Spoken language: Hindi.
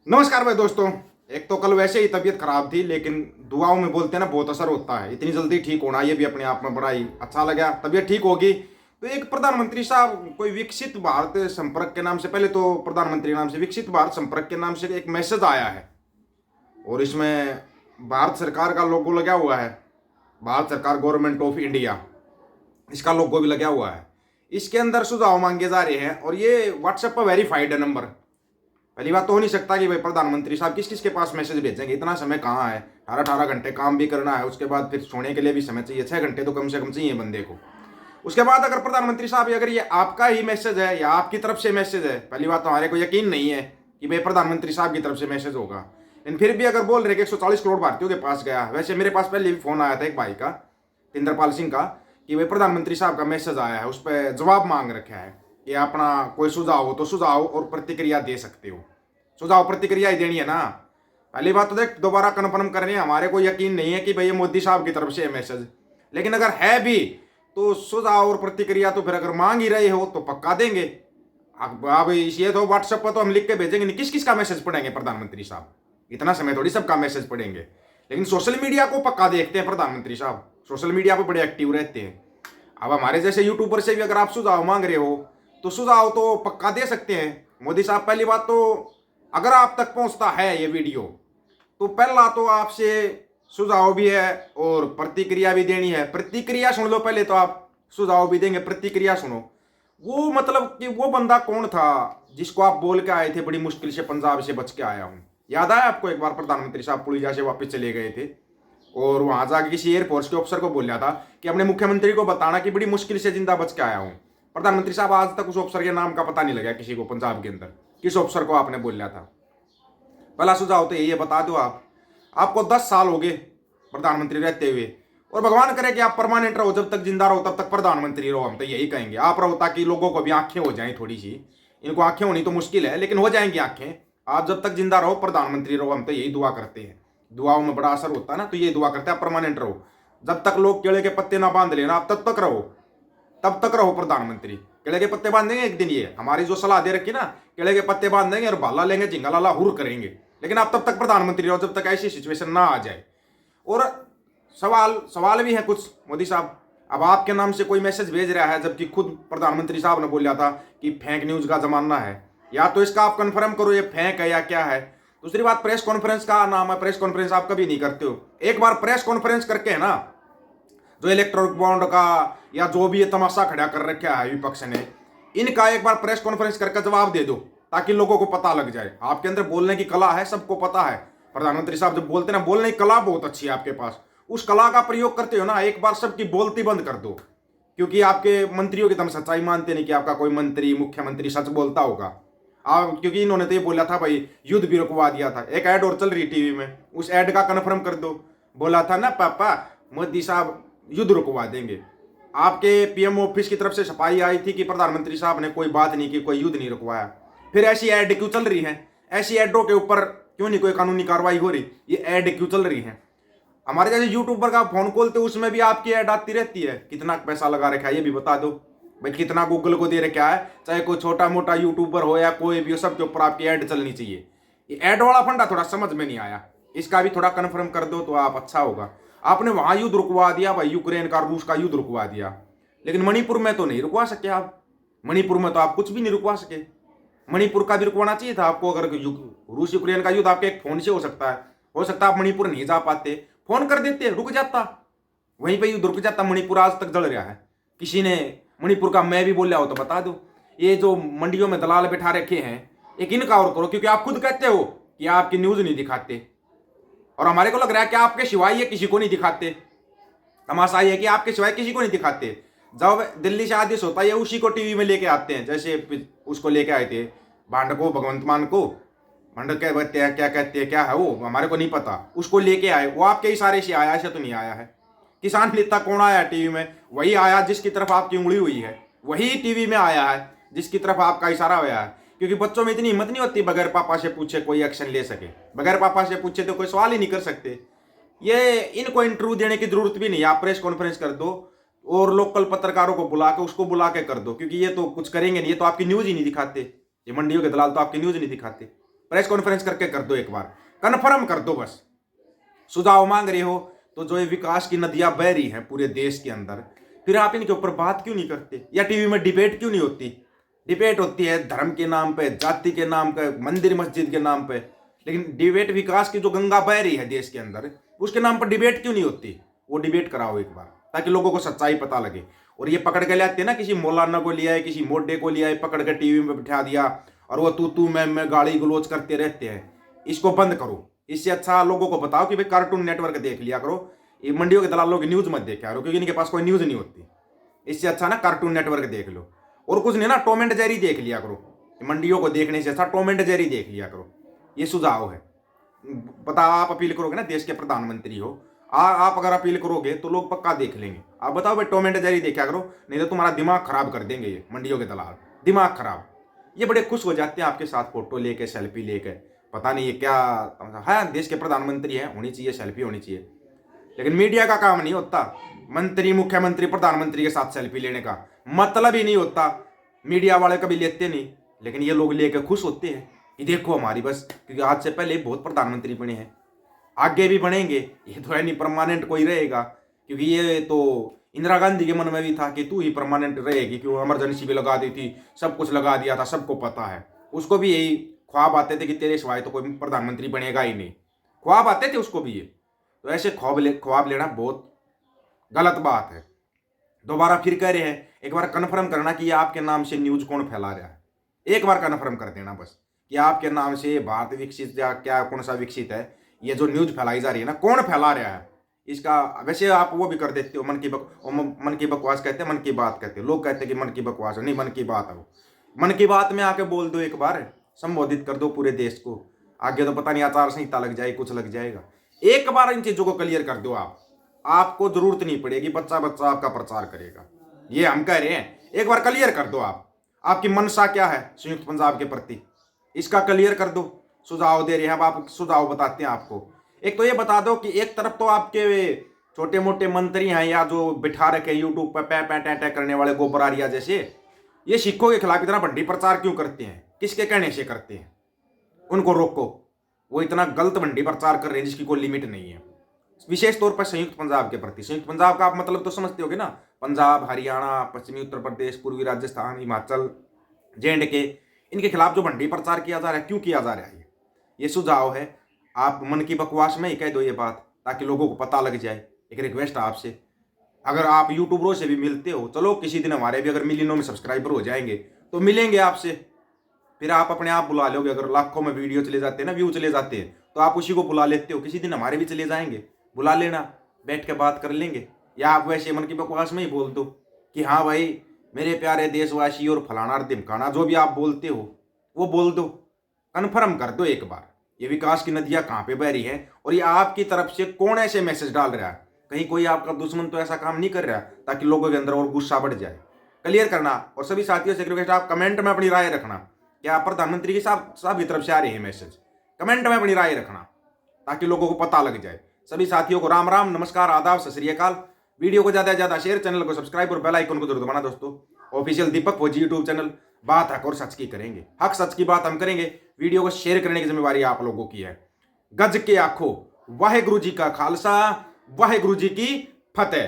नमस्कार भाई दोस्तों। एक तो कल वैसे ही तबीयत खराब थी, लेकिन दुआओं में बोलते हैं ना बहुत असर होता है। इतनी जल्दी ठीक होना ये भी अपने आप में बड़ा ही अच्छा लगा। तबीयत ठीक होगी तो एक प्रधानमंत्री साहब कोई विकसित भारत संपर्क के नाम से, पहले तो प्रधानमंत्री नाम से विकसित भारत संपर्क के नाम से एक मैसेज आया है और इसमें भारत सरकार का लोगो लगा हुआ है। भारत सरकार गवर्नमेंट ऑफ इंडिया, इसका लोगो भी लगा हुआ है। इसके अंदर सुझाव मांगे जा रहे हैं और ये व्हाट्सएप पर वेरीफाइड है नंबर। पहली बात तो हो नहीं सकता कि भाई प्रधानमंत्री साहब किस किस के पास मैसेज भेजेंगे, इतना समय कहाँ है। 18-18 घंटे काम भी करना है, उसके बाद फिर सोने के लिए भी समय चाहिए। 6 घंटे तो कम से कम चाहिए बंदे को। उसके बाद अगर प्रधानमंत्री साहब अगर ये आपका ही मैसेज है या आपकी तरफ से मैसेज है, पहली बात तो हमारे को यकीन नहीं है कि भाई प्रधानमंत्री साहब की तरफ से मैसेज होगा। लेकिन फिर भी अगर बोल रहे कि 140 करोड़ भारतीयों के पास गया, वैसे मेरे पास पहले भी फोन आया था एक भाई का, इंद्रपाल सिंह का, कि भाई प्रधानमंत्री साहब का मैसेज आया है, उस पर जवाब मांग रखा है कि अपना कोई सुझाव हो तो सुझाव और प्रतिक्रिया दे सकते हो। सुझाव प्रतिक्रिया ही देनी है ना। पहली बात तो देख, दोबारा कन्फर्म करने हमारे को यकीन नहीं है कि भाई ये मोदी साहब की तरफ से है मैसेज। लेकिन अगर है भी तो सुझाव और प्रतिक्रिया तो फिर अगर मांग ही रहे हो तो पक्का देंगे। अब ये तो व्हाट्सएप पर तो हम लिख के भेजेंगे नहीं, किस किस का मैसेज पढ़ेंगे प्रधानमंत्री साहब, इतना समय थोड़ी सबका मैसेज पढ़ेंगे। लेकिन सोशल मीडिया को पक्का देखते हैं प्रधानमंत्री साहब, सोशल मीडिया पर बड़े एक्टिव रहते हैं। अब हमारे जैसे यूट्यूबर से भी अगर आप सुझाव मांग रहे हो तो सुझाव तो पक्का दे सकते हैं मोदी साहब। पहली बात तो अगर आप तक पहुंचता है ये वीडियो तो पहला तो आपसे सुझाव भी है और प्रतिक्रिया भी देनी है। प्रतिक्रिया सुन लो पहले, तो आप सुझाव भी देंगे, प्रतिक्रिया सुनो। वो मतलब कि वो बंदा कौन था जिसको आप बोल के आए थे बड़ी मुश्किल से पंजाब से बच के आया हूं। याद आया आपको? एक बार प्रधानमंत्री साहब पुलिया से वापस चले गए थे और वहां जाके किसी एयरफोर्स के ऑफिसर को बोला था कि अपने मुख्यमंत्री को बताना कि बड़ी मुश्किल से जिंदा बच के आया हूं। प्रधानमंत्री साहब आज तक उस ऑफिसर के नाम का पता नहीं लगा किसी को पंजाब के अंदर, किस ऑफिसर को आपने बोला था। पहला सुझाव तो यही है, बता दो आपको 10 साल हो गए प्रधानमंत्री रहते हुए, और भगवान करे कि आप परमानेंट रहो, जब तक जिंदा रहो तब तक प्रधानमंत्री रहो। हम तो यही कहेंगे आप रहो, ताकि लोगों को भी आंखें हो जाएं थोड़ी सी। इनको आंखें होनी तो मुश्किल है, लेकिन हो जाएंगी आंखें। आप जब तक जिंदा रहो प्रधानमंत्री रहो, हम तो यही दुआ करते हैं। दुआओं में बड़ा असर होता है ना, तो ये दुआ करते हैं आप परमानेंट रहो। जब तक लोग केले के पत्ते ना बांध लेना, आप तब तक रहो, तब तक रहो प्रधानमंत्री। केले के पत्ते बांधेंगे एक दिन, ये हमारी जो सलाह दे रखी ना, केले के पत्ते बांध देंगे और भाला लेंगे, झिंगा लाला हुर करेंगे। लेकिन आप तब तक प्रधानमंत्री रहो जब तक ऐसी सिचुएशन ना आ जाए। और सवाल भी है कुछ मोदी साहब। अब आपके नाम से कोई मैसेज भेज रहा है, जबकि खुद प्रधानमंत्री साहब ने बोला था कि फेक न्यूज का जमाना है। या तो इसका आप कंफर्म करो ये फेक है या क्या है। दूसरी बात, प्रेस कॉन्फ्रेंस का नाम है, प्रेस कॉन्फ्रेंस आप कभी नहीं करते हो। एक बार प्रेस कॉन्फ्रेंस करके है ना, जो इलेक्ट्रॉनिक बॉन्ड का या जो भी ये तमाशा खड़ा कर रखा है विपक्ष ने, इनका एक बार प्रेस कॉन्फ्रेंस करके जवाब दे दो, ताकि लोगों को पता लग जाए। आपके अंदर बोलने की कला है, सबको पता है। प्रधानमंत्री साहब जब बोलते ना, बोलने की कला बहुत अच्छी है आपके पास, उस कला का प्रयोग करते हो ना, एक बार सबकी बोलती बंद कर दो। क्योंकि आपके मंत्रियों की तुम सच्चाई मानते नहीं कि आपका कोई मंत्री मुख्यमंत्री सच बोलता होगा। आप, क्योंकि इन्होंने तो ये बोला था भाई युद्ध भी रुकवा दिया था। एक ऐड और चल रही टीवी में, उस ऐड का कन्फर्म कर दो। बोला था ना पापा मोदी साहब युद्ध रुकवा देंगे। आपके पीएम ऑफिस की तरफ से सफाई आई थी कि प्रधानमंत्री साहब ने कोई बात नहीं की, कोई युद्ध नहीं रुकवाया। फिर ऐसी ऐड क्यों चल रही है? ऐसी ऐडों के ऊपर क्यों नहीं कोई कानूनी कार्रवाई हो रही? ये ऐड क्यों चल रही है? हमारे जैसे यूट्यूबर का फोन खोलते उसमें भी आपकी ऐड आती रहती है। कितना पैसा लगा रखा है ये भी बता दो भाई, कितना गूगल को दे रखा है। चाहे कोई छोटा मोटा यूट्यूबर हो या कोई भी हो, सबके ऊपर आपकी ऐड चलनी चाहिए। ये ऐड वाला फंडा थोड़ा समझ में नहीं आया, इसका भी थोड़ा कन्फर्म कर दो तो आप अच्छा होगा। आपने वहां युद्ध रुकवा दिया भाई, यूक्रेन का रूस का युद्ध रुकवा दिया, लेकिन मणिपुर में तो नहीं रुकवा सके आप। मणिपुर में तो आप कुछ भी नहीं रुकवा सके। मणिपुर का भी रुकवाना चाहिए था आपको। अगर रूस यूक्रेन का युद्ध आपके एक फोन से हो सकता है, हो सकता है आप मणिपुर नहीं जा पाते, फोन कर देते, रुक जाता, वहीं पे युद्ध रुक जाता। मणिपुर आज तक जल रहा है। किसी ने मणिपुर का मैं भी बोल रहा हो तो बता दो। ये जो मंडियों में दलाल बैठा रखे हैं, एक इनका और करो, क्योंकि आप खुद कहते हो कि आपकी न्यूज नहीं दिखाते, और हमारे को लग रहा है कि आपके सिवाय ये किसी को नहीं दिखाते। तमाशा ये है कि आपके सिवाय किसी को नहीं दिखाते। जब दिल्ली से आदेश होता है उसी को टीवी में लेके आते हैं। जैसे उसको लेके आए थे भांड को, भगवंत मान को, भांड क्या कहते हैं, क्या कहते हैं, क्या है वो हमारे को नहीं पता, उसको लेके आए। वो आपके इशारे से आया, ऐसे तो नहीं आया है। किसान नेता कौन आया टीवी में? वही आया जिसकी तरफ आपकी उंगली हुई है, वही टीवी में आया है जिसकी तरफ आपका इशारा हुआ है। क्योंकि बच्चों में इतनी हिम्मत नहीं होती बगैर पापा से पूछे कोई एक्शन ले सके। बगैर पापा से पूछे तो कोई सवाल ही नहीं कर सकते। ये इनको इंटरव्यू देने की जरूरत भी नहीं, आप प्रेस कॉन्फ्रेंस कर दो और लोकल पत्रकारों को बुला के उसको बुला के कर दो, क्योंकि ये तो कुछ करेंगे नहीं। ये तो आपकी न्यूज ही नहीं दिखाते, ये मंडियों के दलाल तो आपकी न्यूज नहीं दिखाते। प्रेस कॉन्फ्रेंस करके कर दो, एक बार कन्फर्म कर दो बस। सुझाव मांग रहे हो तो जो ये विकास की नदियां बह रही हैं पूरे देश के अंदर, फिर आप इनके ऊपर बात क्यों नहीं करते? या टीवी में डिबेट क्यों नहीं होती? डिबेट होती है धर्म के नाम पे, जाति के नाम पे, मंदिर मस्जिद के नाम पे, लेकिन डिबेट विकास की जो गंगा बह रही है देश के अंदर, उसके नाम पर डिबेट क्यों नहीं होती? वो डिबेट कराओ एक बार, ताकि लोगों को सच्चाई पता लगे। और ये पकड़ के लाते हैं ना, किसी मौलाना को लिया है, किसी मोड्डे को लिया है, पकड़ के टीवी में बिठा दिया और वो तू मैं गाली गलोच करते रहते हैं। इसको बंद करो। इससे अच्छा लोगों को बताओ कि भाई कार्टून नेटवर्क देख लिया करो, ये मंडियों के दलालों की न्यूज मत देखा करो, क्योंकि इनके पास कोई न्यूज नहीं होती। इससे अच्छा ना कार्टून नेटवर्क देख लो, और कुछ नहीं ना टॉम एंड जेरी देख लिया करो। मंडियों को देखने से अच्छा टॉम एंड जेरी देख लिया करो। ये सुझाव है। पता आप अपील करोगे ना, देश के प्रधानमंत्री हो, आप अगर अपील करोगे तो लोग पक्का देख लेंगे। आप बताओ भाई टॉम एंड जेरी देखा करो, नहीं तो तुम्हारा दिमाग खराब कर देंगे ये मंडियों के दलाल, दिमाग खराब। ये बड़े खुश हो जाते हैं आपके साथ फोटो लेके, सेल्फी लेके, पता नहीं ये क्या है। देश के प्रधानमंत्री हैं, होनी चाहिए सेल्फी होनी चाहिए, लेकिन मीडिया का काम नहीं होता मंत्री, मुख्यमंत्री, प्रधानमंत्री के साथ सेल्फी लेने का मतलब ही नहीं होता। मीडिया वाले कभी लेते नहीं, लेकिन ये लोग लेकर खुश होते हैं कि देखो हमारी बस, क्योंकि आज से पहले बहुत प्रधानमंत्री बने हैं, आगे भी बनेंगे। ये तो है नहीं परमानेंट कोई रहेगा, क्योंकि ये तो इंदिरा गांधी के मन में भी था कि तू ही परमानेंट रहेगी, क्यों इमरजेंसी भी लगा दी थी, सब कुछ लगा दिया था, सबको पता है। उसको भी यही ख्वाब आते थे कि तेरे सिवाय तो कोई प्रधानमंत्री बनेगा ही नहीं, ख्वाब आते थे उसको भी ये। तो ऐसे ख्वाब लेना बहुत गलत बात है। दोबारा फिर कह रहे हैं, एक बार कन्फर्म करना कि ये आपके नाम से न्यूज कौन फैला रहा है। एक बार कन्फर्म कर देना बस कि आपके नाम से भारत विकसित या क्या कौन सा विकसित है, ये जो न्यूज फैलाई जा रही है ना, कौन फैला रहा है इसका। वैसे आप वो भी कर देते हो, मन की बकवास कहते हैं, मन की बात कहते हो। लोग कहते हैं कि मन की बकवास है, नहीं मन की बात है वो। मन की बात में आके बोल दो, एक बार संबोधित कर दो पूरे देश को। आगे तो पता नहीं आचार संहिता लग जाएगी, कुछ लग जाएगा। एक बार इन चीजों को क्लियर कर दो आपको जरूरत नहीं पड़ेगी बच्चा बच्चा आपका प्रचार करेगा। ये हम कह रहे हैं, एक बार क्लियर कर दो आपकी मनसा क्या है संयुक्त पंजाब के प्रति, इसका क्लियर कर दो। सुझाव दे रहे हैं, अब आप सुझाव बताते हैं आपको। एक तो ये बता दो कि एक तरफ तो आपके छोटे मोटे मंत्री हैं या जो बिठा रखे यूट्यूब पर पै टै करने वाले गोबरारिया जैसे, ये सिखों के खिलाफ इतना भंडी प्रचार क्यों करते हैं, किसके कहने से करते हैं? उनको रोको, वो इतना गलत भंडी प्रचार कर रहे हैं जिसकी कोई लिमिट नहीं है। विशेष तौर पर संयुक्त पंजाब के प्रति। संयुक्त पंजाब का आप मतलब तो समझते होगे ना, पंजाब, हरियाणा, पश्चिमी उत्तर प्रदेश, पूर्वी राजस्थान, हिमाचल, J&K, इनके खिलाफ जो भंडी प्रचार किया जा रहा है, क्यों किया जा रहा है? ये सुझाव है। आप मन की बकवास में ही कह दो ये बात, ताकि लोगों को पता लग जाए। एक रिक्वेस्ट है आपसे, अगर आप यूट्यूबरों से भी मिलते हो, चलो किसी दिन हमारे भी अगर मिलियनों में सब्सक्राइबर हो जाएंगे तो मिलेंगे आपसे, फिर आप अपने आप बुला लोगे। अगर लाखों में वीडियो चले जाते हैं ना, व्यू चले जाते हैं, तो आप उसी को बुला लेते हो। किसी दिन हमारे भी चले जाएंगे, बुला लेना, बैठ के बात कर लेंगे। या आप वैसे मन की बकवास में ही बोल दो कि हाँ भाई मेरे प्यारे देशवासी और फलाना ढिमकाना, जो भी आप बोलते हो वो बोल दो, कन्फर्म कर दो एक बार ये विकास की नदियां कहाँ पे बह रही है, और ये आपकी तरफ से कौन ऐसे मैसेज डाल रहा है। कहीं कोई आपका दुश्मन तो ऐसा काम नहीं कर रहा ताकि लोगों के अंदर और गुस्सा बढ़ जाए। क्लियर करना। और सभी साथियों से रिक्वेस्ट, आप कमेंट में अपनी राय रखना, क्या प्रधानमंत्री की साहब की तरफ से आ रही है मैसेज, कमेंट में अपनी राय रखना ताकि लोगों को पता लग जाए। सभी साथियों को राम राम, नमस्कार, आदाब, सत श्री अकाल। वीडियो को ज्यादा से ज्यादा शेयर, चैनल को सब्सक्राइब और बेल आइकन को जरूर दबाना दोस्तों। ऑफिशियल दीपक फौजी यूट्यूब चैनल, बात हक और सच की करेंगे, हक सच की बात हम करेंगे। वीडियो को शेयर करने की जिम्मेवारी आप लोगों की है। गज के आखो, वाहेगुरु जी का खालसा, वाहेगुरु जी की फतेह।